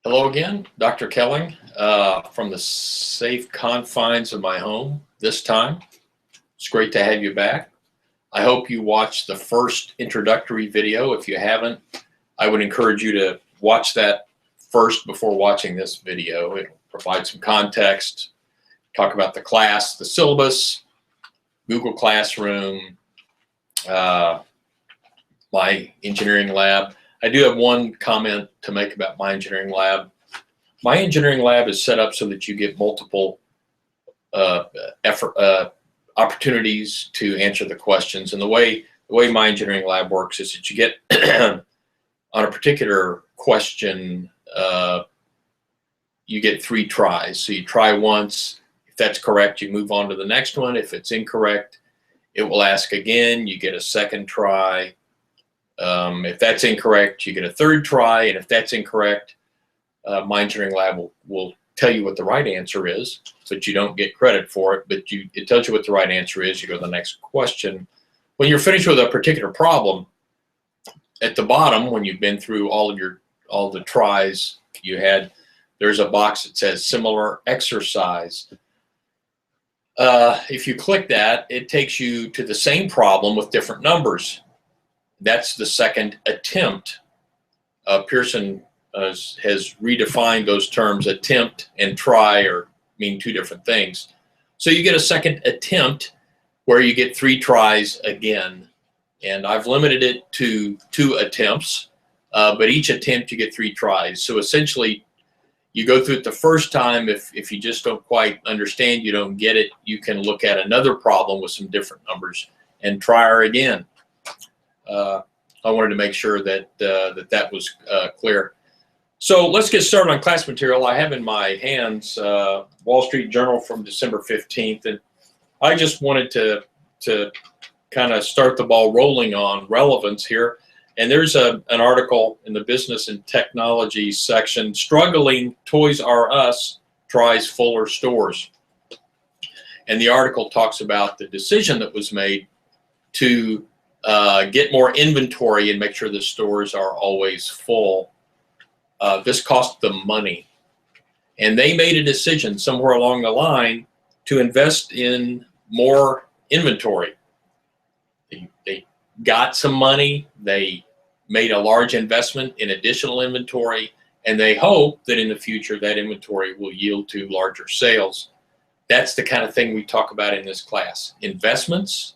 Hello again, Dr. Kelling, from the safe confines of my home this time. It's great to have you back. I hope you watched the first introductory video. If you haven't, I would encourage you to watch that first before watching this video. It'll provide some context, talk about the class, the syllabus, Google Classroom, my engineering lab. I do have one comment to make about my engineering lab. My engineering lab is set up so that you get multiple opportunities to answer the questions. And the way my engineering lab works is that you get on a particular question, you get 3 tries. So you try once. If that's correct, you move on to the next one. If it's incorrect, it will ask again. You get a second try. If that's incorrect, you get a 3rd try, and if that's incorrect, my engineering lab will tell you what the right answer is, but you don't get credit for it, but it tells you what the right answer is. You go to the next question. When you're finished with a particular problem, at the bottom, when you've been through all the tries you had, there's a box that says similar exercise. If you click that, it takes you to the same problem with different numbers. That's the second attempt. Pearson has redefined those terms. Attempt and try mean 2 different things. So you get a second attempt where you get 3 tries again. And I've limited it to 2 attempts, but each attempt you get 3 tries. So essentially, you go through it the first time. If you just don't quite understand, you don't get it, you can look at another problem with some different numbers and try her again. I wanted to make sure that that was clear. So let's get started on class material. I have in my hands Wall Street Journal from December 15th, and I just wanted to kind of start the ball rolling on relevance here. And there's an article in the Business and Technology section, Struggling Toys R Us Tries Fuller Stores. And the article talks about the decision that was made to get more inventory and make sure the stores are always full. This cost them money. And they made a decision somewhere along the line to invest in more inventory. They got some money, they made a large investment in additional inventory, and they hope that in the future that inventory will yield to larger sales. That's the kind of thing we talk about in this class. Investments.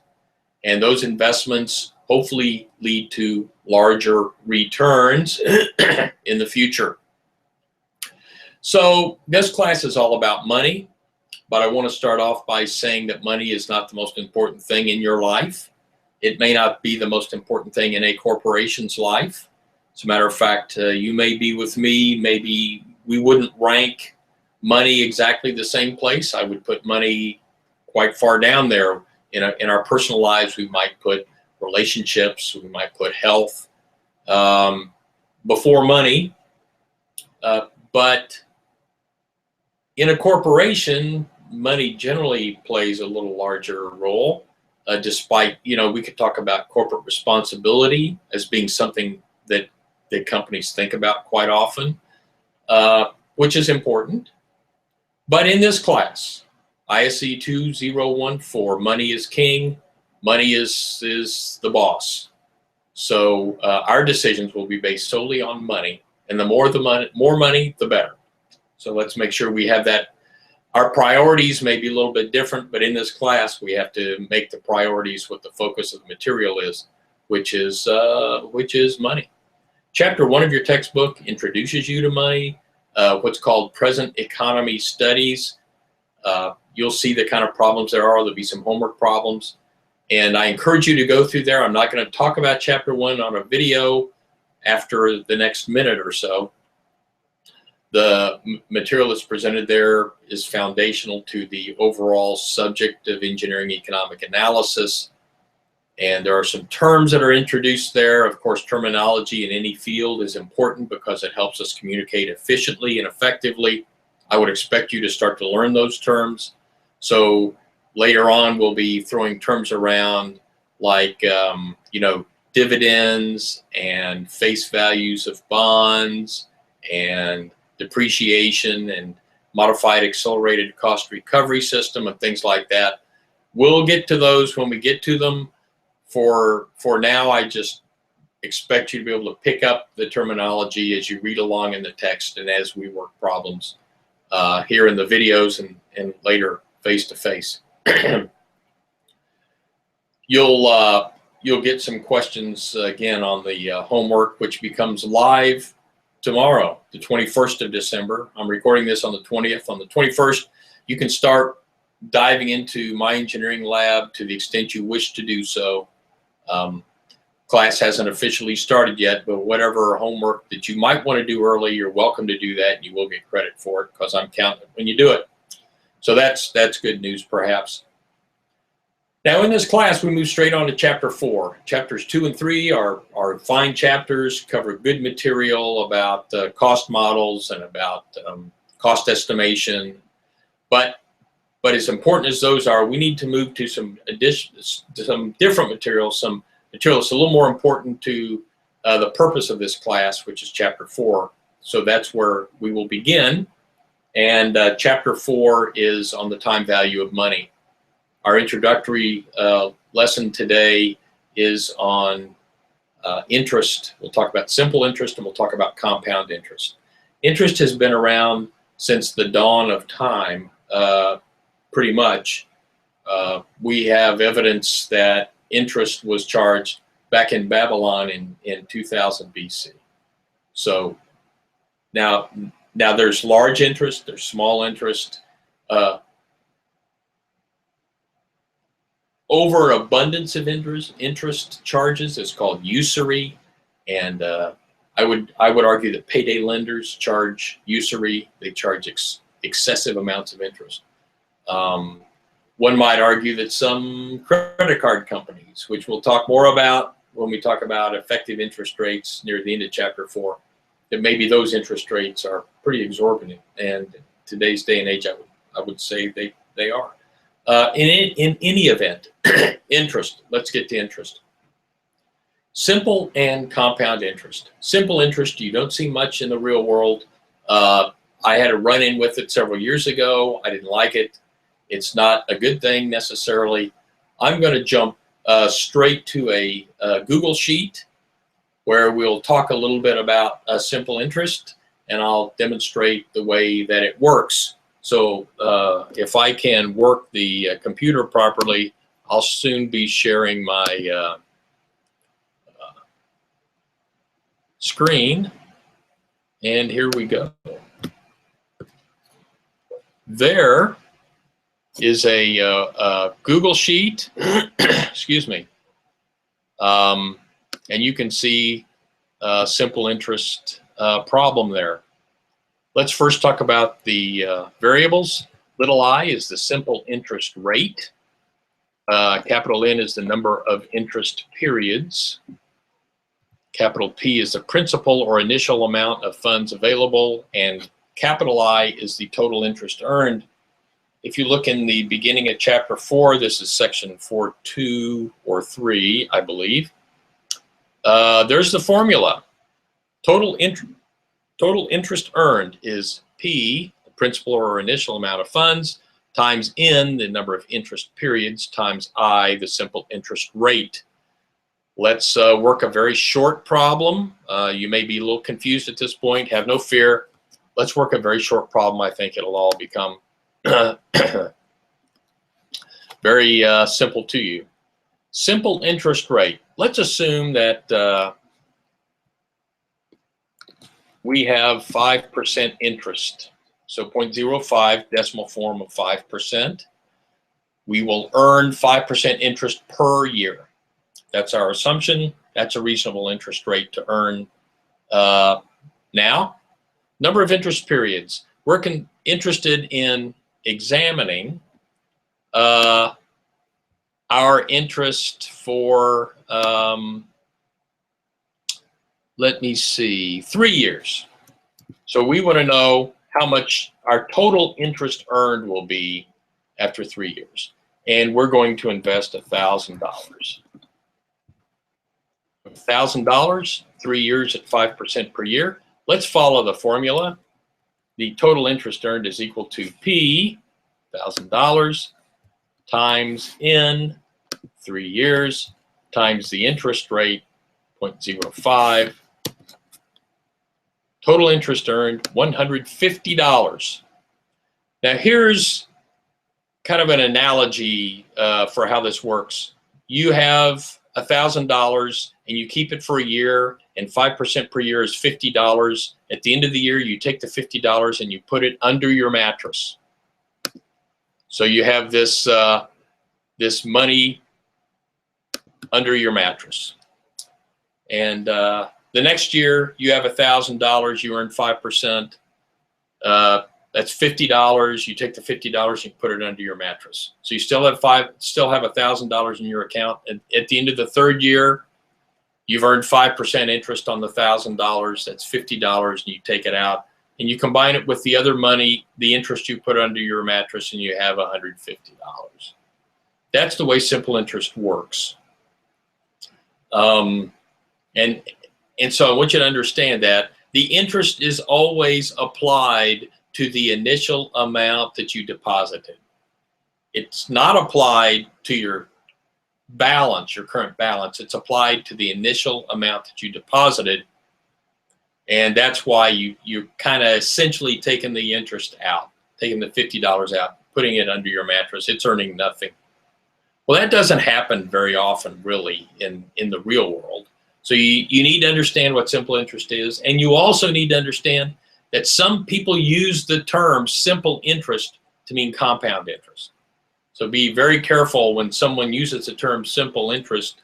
And those investments hopefully lead to larger returns in the future. So this class is all about money, but I want to start off by saying that money is not the most important thing in your life. It may not be the most important thing in a corporation's life. As a matter of fact, you may be with me, maybe we wouldn't rank money exactly the same place. I would put money quite far down there. In our personal lives, we might put relationships, we might put health before money. But in a corporation, money generally plays a little larger role, despite, we could talk about corporate responsibility as being something that companies think about quite often, which is important. But in this class, ISE 2014, money is king, money is the boss. So our decisions will be based solely on money, and the more money, the better. So let's make sure we have that. Our priorities may be a little bit different, but in this class, we have to make the priorities what the focus of the material is, which is money. Chapter 1 of your textbook introduces you to money, what's called present economy studies. You'll see the kind of problems there are. There'll be some homework problems. And I encourage you to go through there. I'm not going to talk about chapter 1 on a video after the next minute or so. The material that's presented there is foundational to the overall subject of engineering economic analysis. And there are some terms that are introduced there. Of course, terminology in any field is important because it helps us communicate efficiently and effectively. I would expect you to start to learn those terms. So later on, we'll be throwing terms around like, dividends and face values of bonds and depreciation and modified accelerated cost recovery system and things like that. We'll get to those when we get to them. For now, I just expect you to be able to pick up the terminology as you read along in the text and as we work problems here in the videos and later face-to-face. You'll get some questions again on the homework, which becomes live tomorrow, the 21st of December. I'm recording this on the 20th. On the 21st, you can start diving into My Engineering Lab to the extent you wish to do so. Class hasn't officially started yet, but whatever homework that you might want to do early, you're welcome to do that, and you will get credit for it because I'm counting when you do it. So that's good news, perhaps. Now, in this class, we move straight on to Chapter 4. Chapters 2 and 3 are fine chapters, cover good material about cost models and about cost estimation. But as important as those are, we need to move to some different material, some material that's a little more important to the purpose of this class, which is Chapter 4. So that's where we will begin. And Chapter 4 is on the time value of money. Our introductory lesson today is on interest. We'll talk about simple interest and we'll talk about compound interest. Interest has been around since the dawn of time, pretty much. We have evidence that interest was charged back in Babylon in 2000 BC. So now there's large interest, there's small interest. Overabundance of interest charges is called usury, and I would argue that payday lenders charge usury. They charge excessive amounts of interest. One might argue that some credit card companies, which we'll talk more about when we talk about effective interest rates near the end of Chapter 4, that maybe those interest rates are pretty exorbitant, and in today's day and age, I would say they are. In any event, interest. Let's get to interest. Simple and compound interest. Simple interest, you don't see much in the real world. I had a run-in with it several years ago. I didn't like it. It's not a good thing necessarily. I'm going to jump straight to a Google sheet where we'll talk a little bit about simple interest, and I'll demonstrate the way that it works. So if I can work the computer properly, I'll soon be sharing my screen. And here we go. There is a Google sheet, excuse me. And you can see simple interest problem there. Let's first talk about the variables. Little I is the simple interest rate. Capital N is the number of interest periods. Capital P is the principal or initial amount of funds available. And capital I is the total interest earned. If you look in the beginning of Chapter 4, this is section 4.2 or 3, I believe. There's the formula. Total interest earned is P, the principal or initial amount of funds, times N, the number of interest periods, times I, the simple interest rate. Let's work a very short problem. You may be a little confused at this point. Have no fear. Let's work a very short problem. I think it'll all become very simple to you. Simple interest rate. Let's assume that we have 5% interest. So 0.05, decimal form of 5%. We will earn 5% interest per year. That's our assumption. That's a reasonable interest rate to earn now. Number of interest periods. We're interested in examining our interest for, let me see, 3 years. So we want to know how much our total interest earned will be after 3 years. And we're going to invest $1,000. $1,000, 3 years at 5% per year. Let's follow the formula. the total interest earned is equal to P, $1,000, times N, 3 years, times the interest rate, 0.05. Total interest earned, $150. Now here's kind of an analogy for how this works. You have $1,000 and you keep it for a year, and 5% per year is $50. At the end of the year, you take the $50 and you put it under your mattress. So you have this this money under your mattress. And the next year, you have $1,000. You earn 5%. That's $50. You take the $50 and put it under your mattress. So you still have $1,000 in your account. And at the end of the third year, you've earned 5% interest on the $1,000. That's $50, and you take it out and you combine it with the other money, the interest you put under your mattress, and you have $150. That's the way simple interest works. And so I want you to understand that the interest is always applied to the initial amount that you deposited. It's not applied to your balance, your current balance. It's applied to the initial amount that you deposited. And that's why you're kind of essentially taking the interest out, taking the $50 out, putting it under your mattress. It's earning nothing. Well, that doesn't happen very often, really, in the real world. So you need to understand what simple interest is, and you also need to understand that some people use the term simple interest to mean compound interest. So be very careful when someone uses the term simple interest.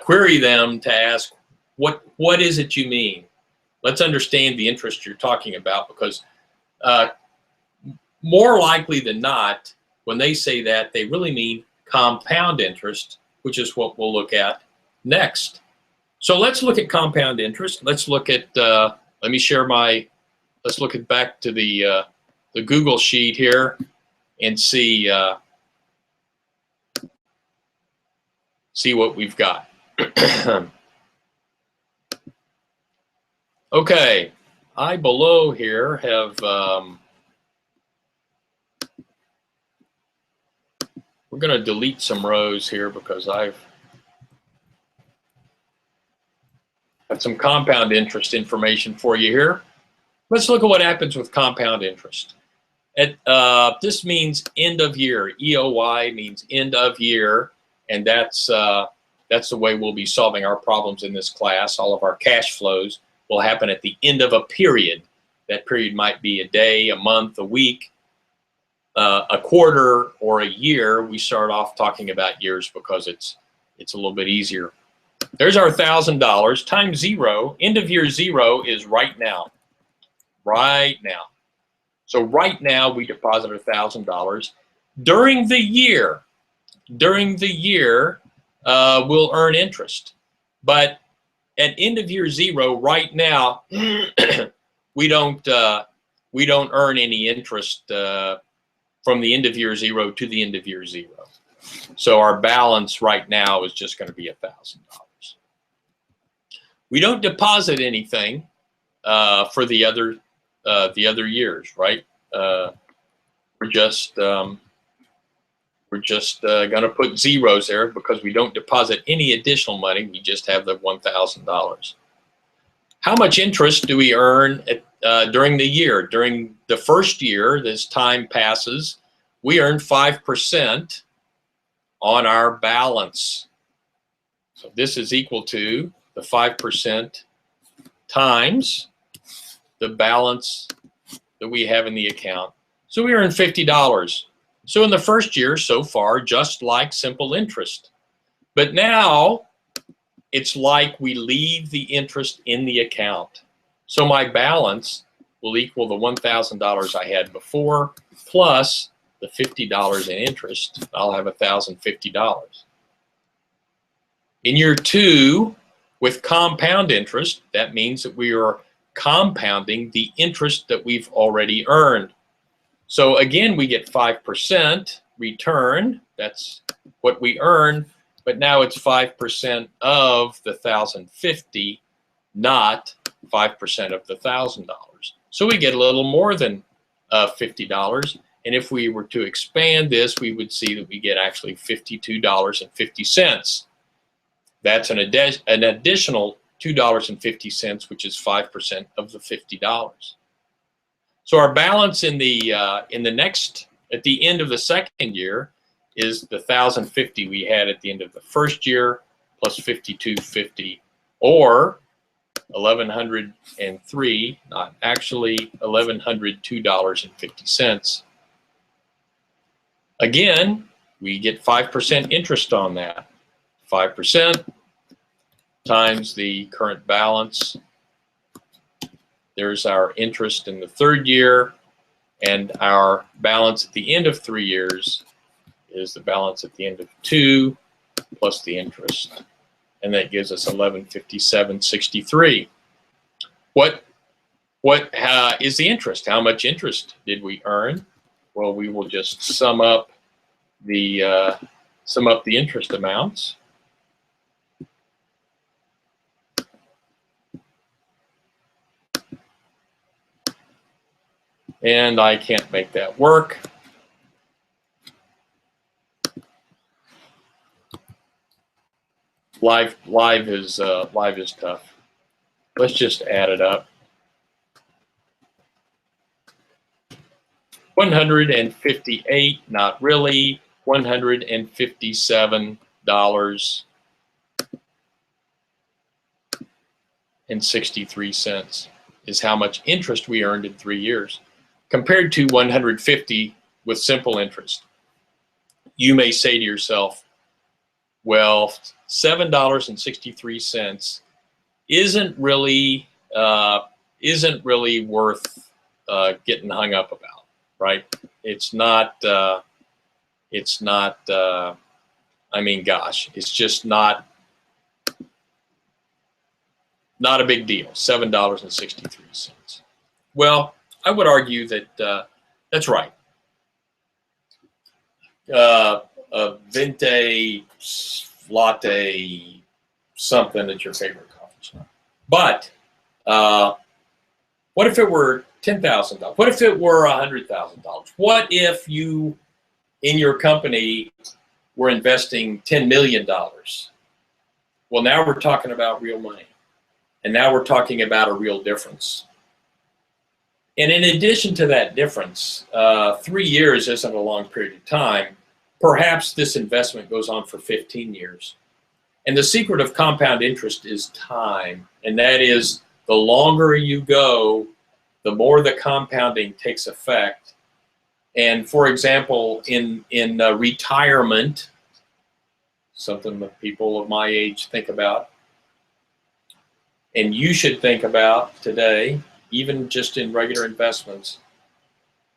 Query them to ask, what is it you mean? Let's understand the interest you're talking about, because more likely than not, when they say that, they really mean compound interest, which is what we'll look at next. So let's look at compound interest. Let's look at, let me share let's look at back to the Google sheet here and see what we've got. Okay, I below here have, we're going to delete some rows here because I've got some compound interest information for you here. Let's look at what happens with compound interest. This means end of year. EOY means end of year, and that's the way we'll be solving our problems in this class. All of our cash flows will happen at the end of a period. That period might be a day, a month, a week, a quarter, or a year. We start off talking about years because it's a little bit easier. There's our $1,000 times 0. End of year 0 is right now. Right now. So right now we deposit $1,000. During the year, we'll earn interest. But at end of year 0, right now, we don't earn any interest from the end of year 0 to the end of year 0. So our balance right now is just going to be $1,000. We don't deposit anything for the other years, right? We're just going to put zeros there because we don't deposit any additional money. We just have the $1,000. How much interest do we earn during the year? During the first year, as time passes, we earn 5% on our balance. So this is equal to the 5% times the balance that we have in the account. So we earn $50. So in the first year, so far, just like simple interest. But now, it's like we leave the interest in the account. So my balance will equal the $1,000 I had before, plus the $50 in interest. I'll have $1,050. In year 2, with compound interest, that means that we are compounding the interest that we've already earned. So again, we get 5% return. That's what we earn, but now it's 5% of the $1,050, not 5% of the $1,000. So we get a little more than $50. And if we were to expand this, we would see that we get actually $52.50. That's an additional $2.50, which is 5% of the $50. So our balance at the end of the second year is the $1,050 we had at the end of the first year plus $52.50, or $1,103, not actually $1,102.50. Again, we get 5% interest on that. 5% times the current balance. There's our interest in the third year, and our balance at the end of 3 years is the balance at the end of 2 plus the interest. And that gives us 1157.63. What is the interest? How much interest did we earn? Well, we will just sum up the interest amounts. And I can't make that work. Live is tough. Let's just add it up. 158, not really. $157.63 is how much interest we earned in 3 years, compared to 150 with simple interest. You may say to yourself, well, $7.63 isn't really worth getting hung up about, right? It's not. I mean, gosh, it's just not a big deal. $7.63. Well, I would argue that that's right. A venti latte, something at your favorite coffee shop. But what if it were $10,000? What if it were $100,000? What if you, in your company, were investing $10 million? Well, now we're talking about real money. And now we're talking about a real difference. And in addition to that difference, 3 years isn't a long period of time. Perhaps this investment goes on for 15 years. And the secret of compound interest is time. And that is, the longer you go, the more the compounding takes effect. And for example, in retirement, something that people of my age think about, and you should think about today, even just in regular investments,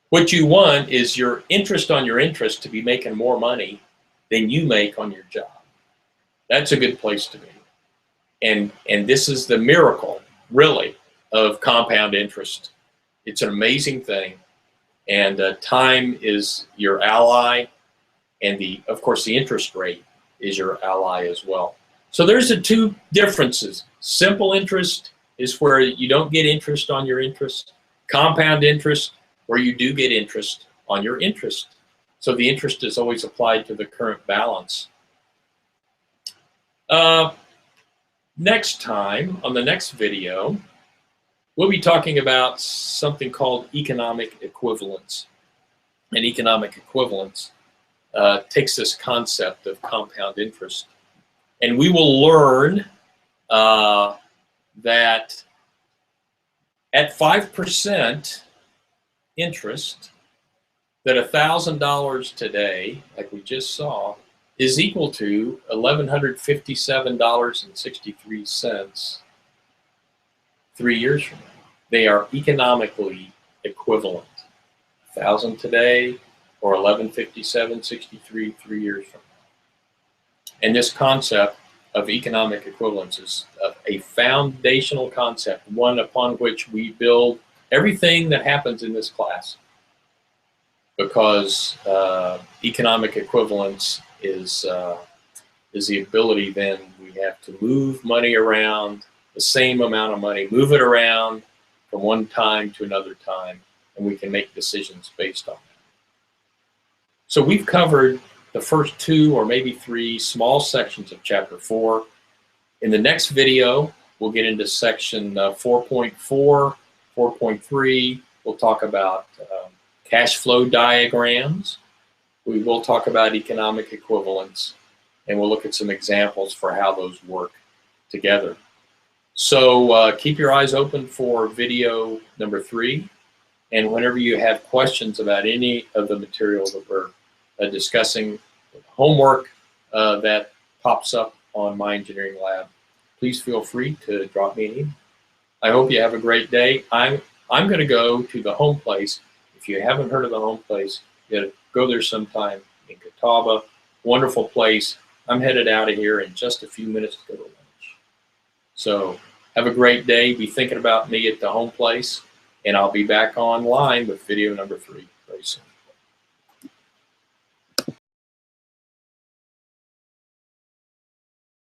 what you want is your interest on your interest to be making more money than you make on your job. That's a good place to be. And this is the miracle, really, of compound interest. It's an amazing thing. And time is your ally, and of course the interest rate is your ally as well. So there's the two differences. Simple interest is where you don't get interest on your interest. Compound interest, where you do get interest on your interest. So the interest is always applied to the current balance. Next time, on the next video, we'll be talking about something called economic equivalence. And economic equivalence takes this concept of compound interest. And we will learn that at 5% interest, that $1,000 today, like we just saw, is equal to $1,157.63 3 years from now. They are economically equivalent. 1,000 today or 1157.63 3 years from now. And this concept of economic equivalence is a foundational concept, one upon which we build everything that happens in this class. Because economic equivalence is the ability then we have to move money around, the same amount of money, move it around from one time to another time, and we can make decisions based on that. So we've covered the first 2 or maybe 3 small sections of Chapter 4. In the next video, we'll get into section 4.4, 4.3. We'll talk about cash flow diagrams. We will talk about economic equivalence, and we'll look at some examples for how those work together. So keep your eyes open for video number 3, and whenever you have questions about any of the material that we're discussing, homework that pops up on My Engineering Lab, please feel free to drop me an email. I hope you have a great day. I'm going to go to the Home Place. If you haven't heard of the Home Place, you gotta go there sometime in Catawba. Wonderful place. I'm headed out of here in just a few minutes to go to lunch. So have a great day. Be thinking about me at the Home Place, and I'll be back online with video number 3.